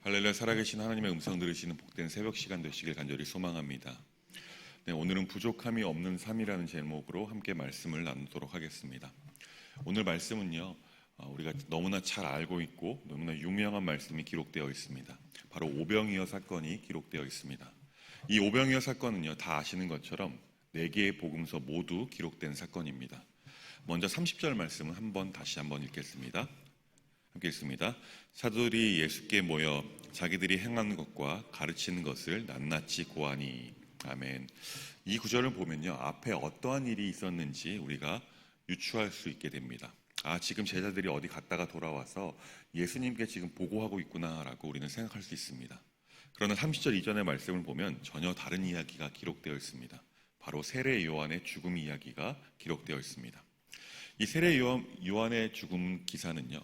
할렐루야. 살아계신 하나님의 음성 들으시는 복된 새벽 시간 되시길 간절히 소망합니다. 네, 오늘은 부족함이 없는 삶이라는 제목으로 함께 말씀을 나누도록 하겠습니다. 오늘 말씀은요, 우리가 너무나 잘 알고 있고 너무나 유명한 말씀이 기록되어 있습니다. 바로 오병이어 사건이 기록되어 있습니다. 이 오병이어 사건은요, 다 아시는 것처럼 4개의 복음서 모두 기록된 사건입니다. 먼저 30절 말씀은 다시 한번 읽겠습니다. 함께 읽습니다. 사도들이 예수께 모여 자기들이 행하는 것과 가르치는 것을 낱낱이 고하니. 아멘. 이 구절을 보면요, 앞에 어떠한 일이 있었는지 우리가 유추할 수 있게 됩니다. 지금 제자들이 어디 갔다가 돌아와서 예수님께 지금 보고하고 있구나라고 우리는 생각할 수 있습니다. 그러나 30절 이전의 말씀을 보면 전혀 다른 이야기가 기록되어 있습니다. 바로 세례 요한의 죽음 이야기가 기록되어 있습니다. 이 세례 요한의 죽음 기사는요,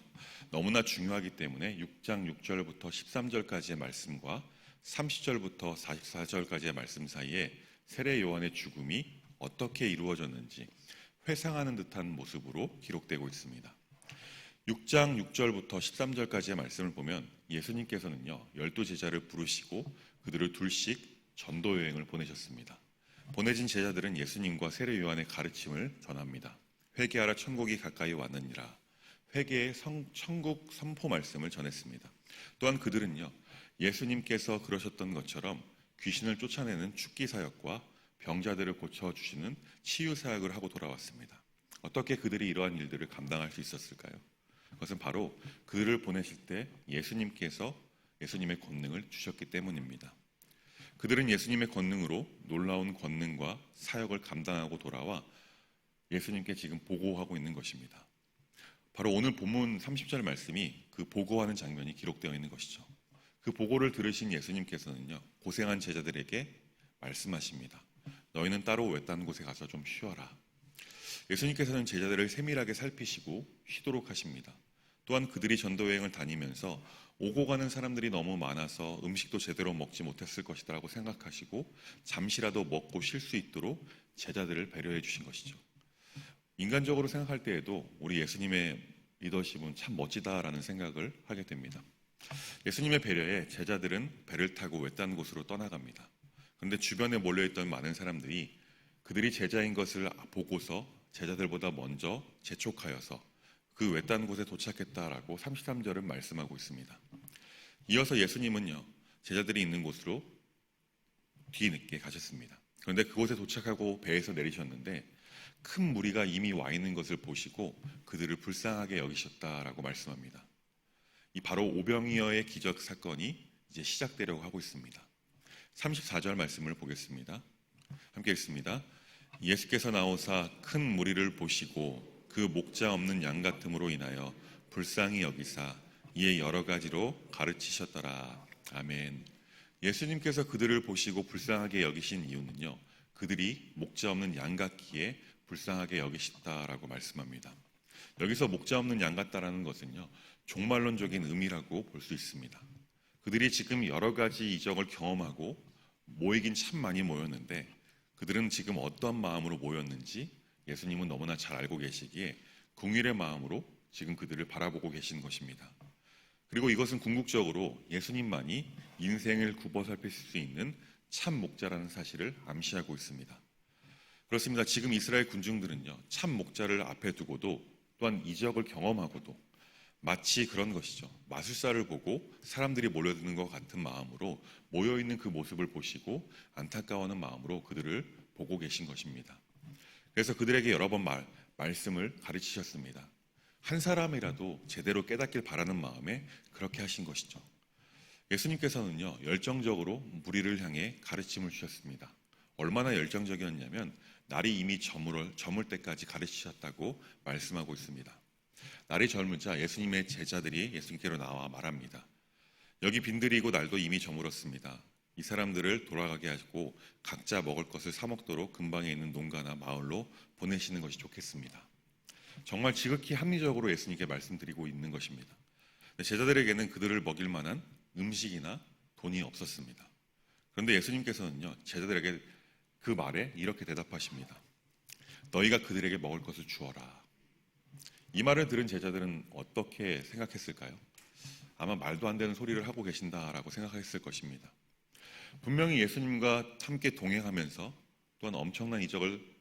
너무나 중요하기 때문에 6장 6절부터 13절까지의 말씀과 30절부터 44절까지의 말씀 사이에 세례 요한의 죽음이 어떻게 이루어졌는지 회상하는 듯한 모습으로 기록되고 있습니다. 6장 6절부터 13절까지의 말씀을 보면 예수님께서는요, 12제자를 부르시고 그들을 둘씩 전도 여행을 보내셨습니다. 보내진 제자들은 예수님과 세례 요한의 가르침을 전합니다. 회개하라, 천국이 가까이 왔느니라. 회개의 천국 선포 말씀을 전했습니다. 또한 그들은요, 예수님께서 그러셨던 것처럼 귀신을 쫓아내는 축기 사역과 병자들을 고쳐주시는 치유 사역을 하고 돌아왔습니다. 어떻게 그들이 이러한 일들을 감당할 수 있었을까요? 그것은 바로 그들을 보내실 때 예수님께서 예수님의 권능을 주셨기 때문입니다. 그들은 예수님의 권능으로 놀라운 권능과 사역을 감당하고 돌아와 예수님께 지금 보고하고 있는 것입니다. 바로 오늘 본문 30절 말씀이 그 보고하는 장면이 기록되어 있는 것이죠. 그 보고를 들으신 예수님께서는요, 고생한 제자들에게 말씀하십니다. 너희는 따로 외딴 곳에 가서 좀 쉬어라. 예수님께서는 제자들을 세밀하게 살피시고 쉬도록 하십니다. 또한 그들이 전도여행을 다니면서 오고 가는 사람들이 너무 많아서 음식도 제대로 먹지 못했을 것이라고 생각하시고 잠시라도 먹고 쉴 수 있도록 제자들을 배려해 주신 것이죠. 인간적으로 생각할 때에도 우리 예수님의 리더십은 참 멋지다라는 생각을 하게 됩니다. 예수님의 배려에 제자들은 배를 타고 외딴 곳으로 떠나갑니다. 그런데 주변에 몰려있던 많은 사람들이 그들이 제자인 것을 보고서 제자들보다 먼저 재촉하여서 그 외딴 곳에 도착했다라고 33절은 말씀하고 있습니다. 이어서 예수님은요, 제자들이 있는 곳으로 뒤늦게 가셨습니다. 그런데 그곳에 도착하고 배에서 내리셨는데 큰 무리가 이미 와 있는 것을 보시고 그들을 불쌍하게 여기셨다라고 말씀합니다. 이 바로 오병이어의 기적 사건이 이제 시작되려고 하고 있습니다. 34절 말씀을 보겠습니다. 함께 읽습니다. 예수께서 나오사 큰 무리를 보시고 그 목자 없는 양 같음으로 인하여 불쌍히 여기사 이에 여러 가지로 가르치셨더라. 아멘. 예수님께서 그들을 보시고 불쌍하게 여기신 이유는요, 그들이 목자 없는 양 같기에 불쌍하게 여기셨다라고 말씀합니다. 여기서 목자 없는 양 같다라는 것은요, 종말론적인 의미라고 볼 수 있습니다. 그들이 지금 여러 가지 이적을 경험하고 모이긴 참 많이 모였는데 그들은 지금 어떤 마음으로 모였는지 예수님은 너무나 잘 알고 계시기에 긍휼의 마음으로 지금 그들을 바라보고 계신 것입니다. 그리고 이것은 궁극적으로 예수님만이 인생을 굽어 살필 수 있는 참 목자라는 사실을 암시하고 있습니다. 그렇습니다. 지금 이스라엘 군중들은요, 참 목자를 앞에 두고도 또한 이적을 경험하고도 마치 그런 것이죠. 마술사를 보고 사람들이 몰려드는 것 같은 마음으로 모여있는 그 모습을 보시고 안타까워하는 마음으로 그들을 보고 계신 것입니다. 그래서 그들에게 여러 번 말씀을 가르치셨습니다. 한 사람이라도 제대로 깨닫길 바라는 마음에 그렇게 하신 것이죠. 예수님께서는요, 열정적으로 무리를 향해 가르침을 주셨습니다. 얼마나 열정적이었냐면 날이 이미 저물 때까지 가르치셨다고 말씀하고 있습니다. 날이 젊으자 예수님의 제자들이 예수님께로 나와 말합니다. 여기 빈들이고 날도 이미 저물었습니다. 이 사람들을 돌아가게 하고 각자 먹을 것을 사 먹도록 근방에 있는 농가나 마을로 보내시는 것이 좋겠습니다. 정말 지극히 합리적으로 예수님께 말씀드리고 있는 것입니다. 제자들에게는 그들을 먹일 만한 음식이나 돈이 없었습니다. 그런데 예수님께서는요, 제자들에게 그 말에 이렇게 대답하십니다. 너희가 그들에게 먹을 것을 주어라. 이 말을 들은 제자들은 어떻게 생각했을까요? 아마 말도 안 되는 소리를 하고 계신다라고 생각했을 것입니다. 분명히 예수님과 함께 동행하면서 또한 엄청난 이적을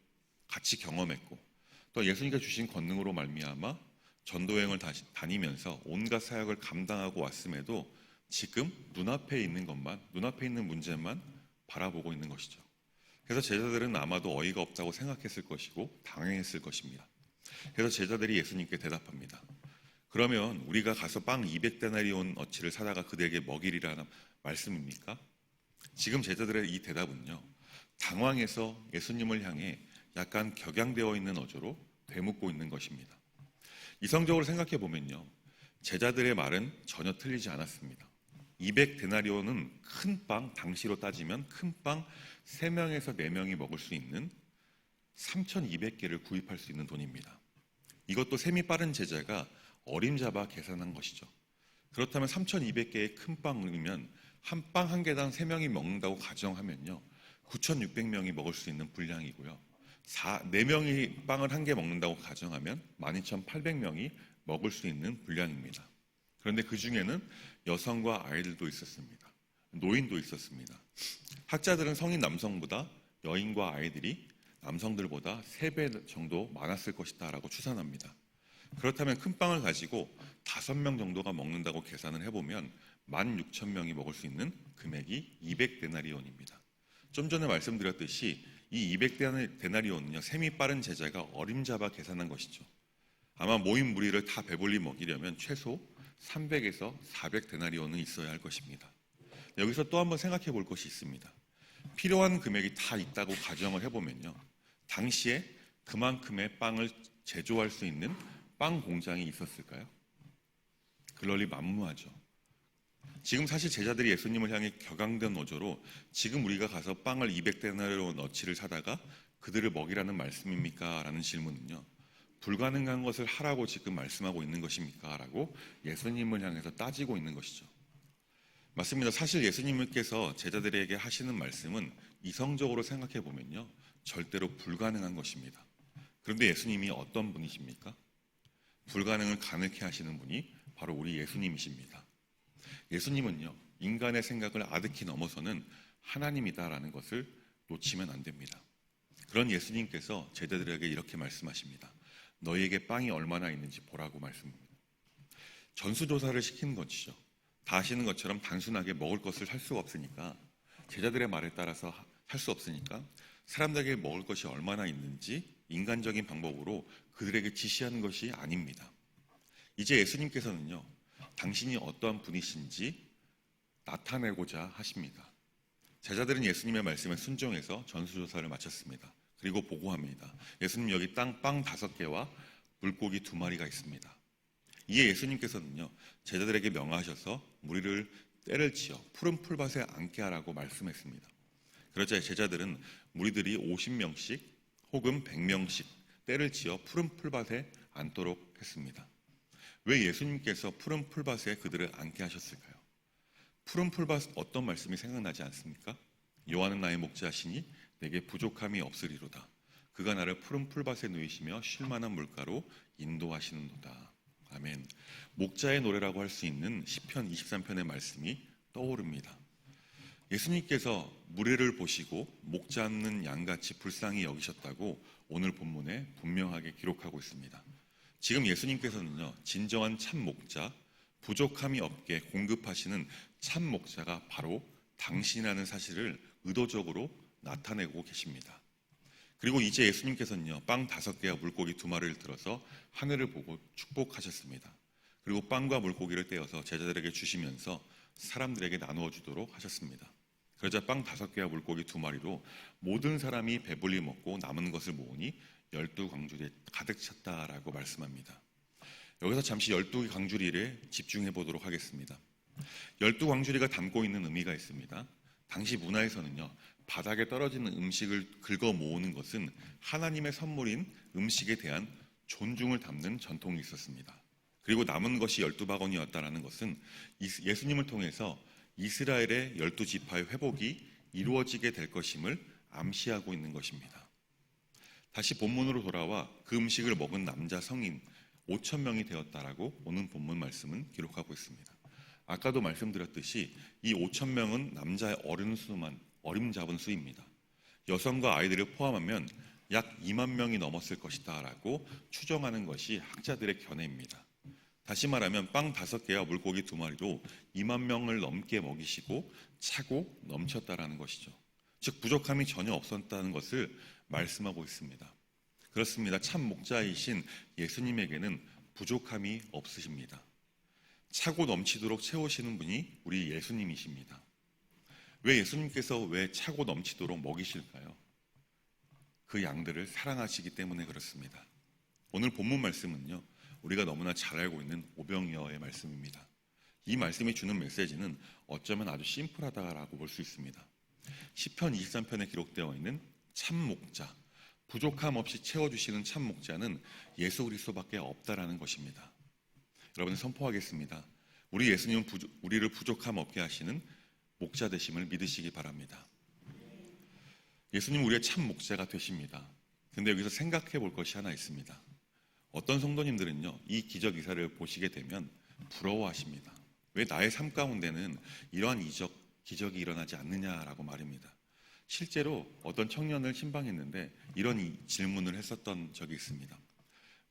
같이 경험했고 또 예수님께 주신 권능으로 말미암아 전도여행을 다니면서 온갖 사역을 감당하고 왔음에도 지금 눈앞에 있는 것만, 눈앞에 있는 문제만 바라보고 있는 것이죠. 그래서 제자들은 아마도 어이가 없다고 생각했을 것이고 당황했을 것입니다. 그래서 제자들이 예수님께 대답합니다. 그러면 우리가 가서 빵 200데나리온 어치를 사다가 그들에게 먹이리라는 말씀입니까? 지금 제자들의 이 대답은요, 당황해서 예수님을 향해 약간 격양되어 있는 어조로 되묻고 있는 것입니다. 이성적으로 생각해 보면요, 제자들의 말은 전혀 틀리지 않았습니다. 200데나리온은 큰 빵, 당시로 따지면 큰 빵 3명에서 4명이 먹을 수 있는 3,200개를 구입할 수 있는 돈입니다. 이것도 셈이 빠른 제자가 어림잡아 계산한 것이죠. 그렇다면 3,200개의 큰 빵이면 한 빵 한 개당 3명이 먹는다고 가정하면요, 9,600명이 먹을 수 있는 분량이고요. 4명이 빵을 한 개 먹는다고 가정하면 12,800명이 먹을 수 있는 분량입니다. 그런데 그 중에는 여성과 아이들도 있었습니다. 노인도 있었습니다. 학자들은 성인 남성보다 여인과 아이들이 남성들보다 3배 정도 많았을 것이다 라고 추산합니다. 그렇다면 큰 빵을 가지고 5명 정도가 먹는다고 계산을 해보면 16,000명이 먹을 수 있는 금액이 200데나리온입니다. 좀 전에 말씀드렸듯이 이 200데나리온은요, 셈이 빠른 제자가 어림잡아 계산한 것이죠. 아마 모인 무리를 다 배불리 먹이려면 최소 300에서 400데나리온은 있어야 할 것입니다. 여기서 또 한번 생각해 볼 것이 있습니다. 필요한 금액이 다 있다고 가정을 해보면요, 당시에 그만큼의 빵을 제조할 수 있는 빵 공장이 있었을까요? 그럴 리 만무하죠. 지금 사실 제자들이 예수님을 향해 격앙된 어조로 지금 우리가 가서 빵을 200데나리온 어치를 사다가 그들을 먹이라는 말씀입니까? 라는 질문은요, 불가능한 것을 하라고 지금 말씀하고 있는 것입니까? 라고 예수님을 향해서 따지고 있는 것이죠. 맞습니다. 사실 예수님께서 제자들에게 하시는 말씀은 이성적으로 생각해 보면요, 절대로 불가능한 것입니다. 그런데 예수님이 어떤 분이십니까? 불가능을 가능케 하시는 분이 바로 우리 예수님이십니다. 예수님은요, 인간의 생각을 아득히 넘어서는 하나님이다라는 것을 놓치면 안 됩니다. 그런 예수님께서 제자들에게 이렇게 말씀하십니다. 너희에게 빵이 얼마나 있는지 보라고 말씀합니다. 전수조사를 시키는 것이죠. 다 아시는 것처럼 단순하게 먹을 것을 할 수가 없으니까, 제자들의 말에 따라서 할 수 없으니까 사람들에게 먹을 것이 얼마나 있는지 인간적인 방법으로 그들에게 지시하는 것이 아닙니다. 이제 예수님께서는요, 당신이 어떠한 분이신지 나타내고자 하십니다. 제자들은 예수님의 말씀에 순종해서 전수조사를 마쳤습니다. 그리고 보고합니다. 예수님, 여기 빵 5개와 물고기 2마리가 있습니다. 이에 예수님께서는요, 제자들에게 명하셔서 무리를 떼를 지어 푸른 풀밭에 앉게 하라고 말씀했습니다. 그러자 제자들은 무리들이 50명씩 혹은 100명씩 떼를 지어 푸른 풀밭에 앉도록 했습니다. 왜 예수님께서 푸른 풀밭에 그들을 앉게 하셨을까요? 푸른 풀밭, 어떤 말씀이 생각나지 않습니까? 여호와는 나의 목자시니 내게 부족함이 없으리로다. 그가 나를 푸른 풀밭에 누이시며 쉴만한 물가로 인도하시는도다. 아멘. 목자의 노래라고 할 수 있는 시편 23편의 말씀이 떠오릅니다. 예수님께서 무리를 보시고 목자 없는 양같이 불쌍히 여기셨다고 오늘 본문에 분명하게 기록하고 있습니다. 지금 예수님께서는요, 진정한 참 목자, 부족함이 없게 공급하시는 참 목자가 바로 당신이라는 사실을 의도적으로 나타내고 계십니다. 그리고 이제 예수님께서는요, 빵 5개와 물고기 2마리를 들어서 하늘을 보고 축복하셨습니다. 그리고 빵과 물고기를 떼어서 제자들에게 주시면서 사람들에게 나누어 주도록 하셨습니다. 그러자 빵 5개와 물고기 2마리로 모든 사람이 배불리 먹고 남은 것을 모으니 12광주리에 가득 찼다라고 말씀합니다. 여기서 잠시 12광주리에 집중해 보도록 하겠습니다. 12광주리가 담고 있는 의미가 있습니다. 당시 문화에서는요, 바닥에 떨어지는 음식을 긁어 모으는 것은 하나님의 선물인 음식에 대한 존중을 담는 전통이 있었습니다. 그리고 남은 것이 12바구니였다는 것은 예수님을 통해서 이스라엘의 12지파의 회복이 이루어지게 될 것임을 암시하고 있는 것입니다. 다시 본문으로 돌아와 그 음식을 먹은 남자 성인 5,000명이 되었다라고 오늘 본문 말씀은 기록하고 있습니다. 아까도 말씀드렸듯이 이 5천 명은 남자의 어림잡은 수입니다. 여성과 아이들을 포함하면 약 2만 명이 넘었을 것이다라고 추정하는 것이 학자들의 견해입니다. 다시 말하면 빵 5개와 물고기 2마리로 2만 명을 넘게 먹이시고 차고 넘쳤다라는 것이죠. 즉 부족함이 전혀 없었다는 것을 말씀하고 있습니다. 그렇습니다. 참 목자이신 예수님에게는 부족함이 없으십니다. 차고 넘치도록 채우시는 분이 우리 예수님이십니다. 왜 예수님께서 왜 차고 넘치도록 먹이실까요? 그 양들을 사랑하시기 때문에 그렇습니다. 오늘 본문 말씀은요, 우리가 너무나 잘 알고 있는 오병이어의 말씀입니다. 이 말씀이 주는 메시지는 어쩌면 아주 심플하다라고 볼 수 있습니다. 시편 23편에 기록되어 있는 참 목자, 부족함 없이 채워주시는 참 목자는 예수 그리스도밖에 없다라는 것입니다. 여러분 선포하겠습니다. 우리 예수님은 우리를 부족함 없게 하시는 목자 되심을 믿으시기 바랍니다. 예수님 우리의 참 목자가 되십니다. 근데 여기서 생각해 볼 것이 하나 있습니다. 어떤 성도님들은요, 이 기적 기사를 보시게 되면 부러워하십니다. 왜 나의 삶 가운데는 이러한 기적이 일어나지 않느냐라고 말입니다. 실제로 어떤 청년을 신방했는데 이런 질문을 했었던 적이 있습니다.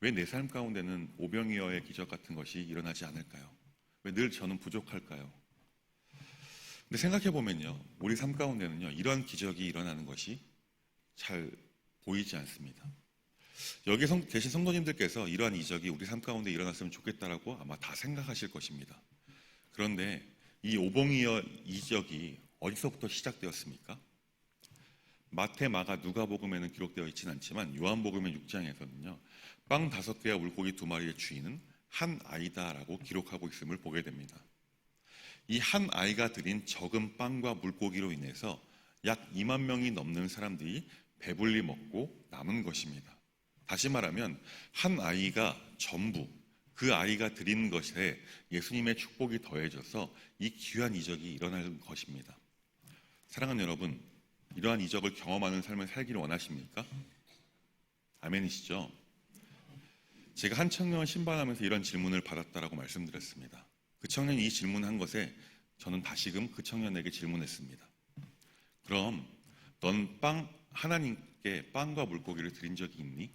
왜 내 삶 가운데는 오병이어의 기적 같은 것이 일어나지 않을까요? 왜 늘 저는 부족할까요? 근데 생각해 보면요, 우리 삶 가운데는요, 이런 기적이 일어나는 것이 잘 보이지 않습니다. 여기 계신 성도님들께서 이러한 이적이 우리 삶 가운데 일어났으면 좋겠다라고 아마 다 생각하실 것입니다. 그런데 이 오병이어 이적이 어디서부터 시작되었습니까? 마태, 마가, 누가복음에는 기록되어 있지는 않지만 요한복음의 6장에서는요, 빵 5개와 물고기 2마리의 주인은 한 아이다라고 기록하고 있음을 보게 됩니다. 이 한 아이가 드린 적은 빵과 물고기로 인해서 약 2만 명이 넘는 사람들이 배불리 먹고 남은 것입니다. 다시 말하면 한 아이가 전부, 그 아이가 드린 것에 예수님의 축복이 더해져서 이 귀한 이적이 일어날 것입니다. 사랑하는 여러분, 이러한 이적을 경험하는 삶을 살기를 원하십니까? 아멘이시죠? 제가 한 청년을 신방하면서 이런 질문을 받았다라고 말씀드렸습니다. 그 청년이 이 질문한 것에 저는 다시금 그 청년에게 질문했습니다. 그럼 넌 하나님께 빵과 물고기를 드린 적이 있니?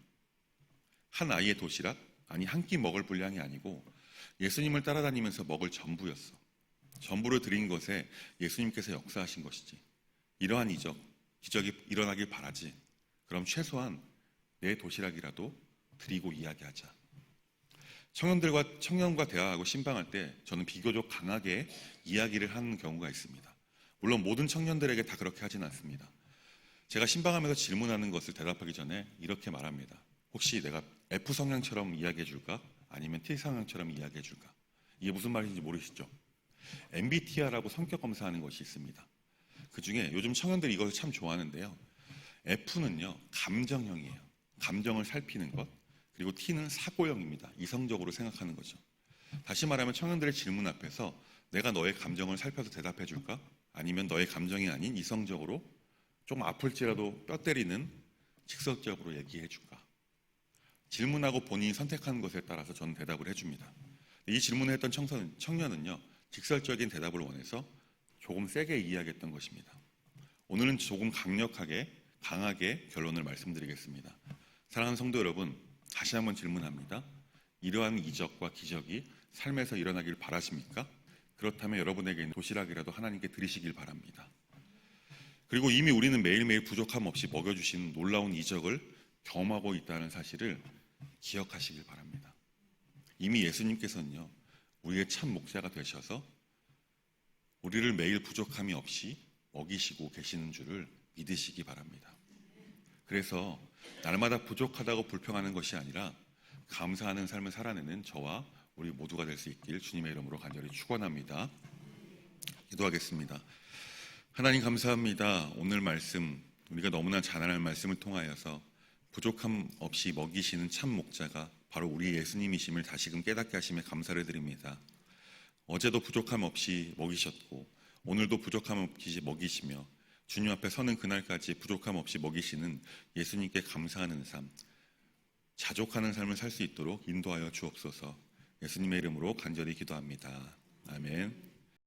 한 아이의 도시락? 아니 한 끼 먹을 분량이 아니고 예수님을 따라다니면서 먹을 전부였어. 전부를 드린 것에 예수님께서 역사하신 것이지. 이러한 기적이 일어나길 바라지. 그럼 최소한 내 도시락이라도 드리고 이야기하자. 청년과 대화하고 신방할 때 저는 비교적 강하게 이야기를 하는 경우가 있습니다. 물론 모든 청년들에게 다 그렇게 하진 않습니다. 제가 신방하면서 질문하는 것을 대답하기 전에 이렇게 말합니다. 혹시 내가 F 성향처럼 이야기해 줄까? 아니면 T 성향처럼 이야기해 줄까? 이게 무슨 말인지 모르시죠? MBTI라고 성격 검사하는 것이 있습니다. 그 중에 요즘 청년들이 이것을 참 좋아하는데요. F는요, 감정형이에요. 감정을 살피는 것. 그리고 T는 사고형입니다. 이성적으로 생각하는 거죠. 다시 말하면 청년들의 질문 앞에서 내가 너의 감정을 살펴서 대답해 줄까? 아니면 너의 감정이 아닌 이성적으로 좀 아플지라도 뼈 때리는 직설적으로 얘기해 줄까? 질문하고 본인이 선택하는 것에 따라서 저는 대답을 해줍니다. 이 질문을 했던 청년은요, 직설적인 대답을 원해서 조금 세게 이야기했던 것입니다. 오늘은 조금 강하게 결론을 말씀드리겠습니다. 사랑하는 성도 여러분, 다시 한번 질문합니다. 이러한 이적과 기적이 삶에서 일어나길 바라십니까? 그렇다면 여러분에게 도시락이라도 하나님께 드리시길 바랍니다. 그리고 이미 우리는 매일매일 부족함 없이 먹여주신 놀라운 이적을 경험하고 있다는 사실을 기억하시길 바랍니다. 이미 예수님께서는요, 우리의 참 목자가 되셔서 우리를 매일 부족함이 없이 먹이시고 계시는 줄을 믿으시기 바랍니다. 그래서 날마다 부족하다고 불평하는 것이 아니라 감사하는 삶을 살아내는 저와 우리 모두가 될 수 있길 주님의 이름으로 간절히 축원합니다. 기도하겠습니다. 하나님 감사합니다. 오늘 말씀, 우리가 너무나 잘 아는 말씀을 통하여서 부족함 없이 먹이시는 참 목자가 바로 우리 예수님이심을 다시금 깨닫게 하심에 감사를 드립니다. 어제도 부족함 없이 먹이셨고 오늘도 부족함 없이 먹이시며 주님 앞에 서는 그날까지 부족함 없이 먹이시는 예수님께 감사하는 삶, 자족하는 삶을 살 수 있도록 인도하여 주옵소서. 예수님의 이름으로 간절히 기도합니다. 아멘.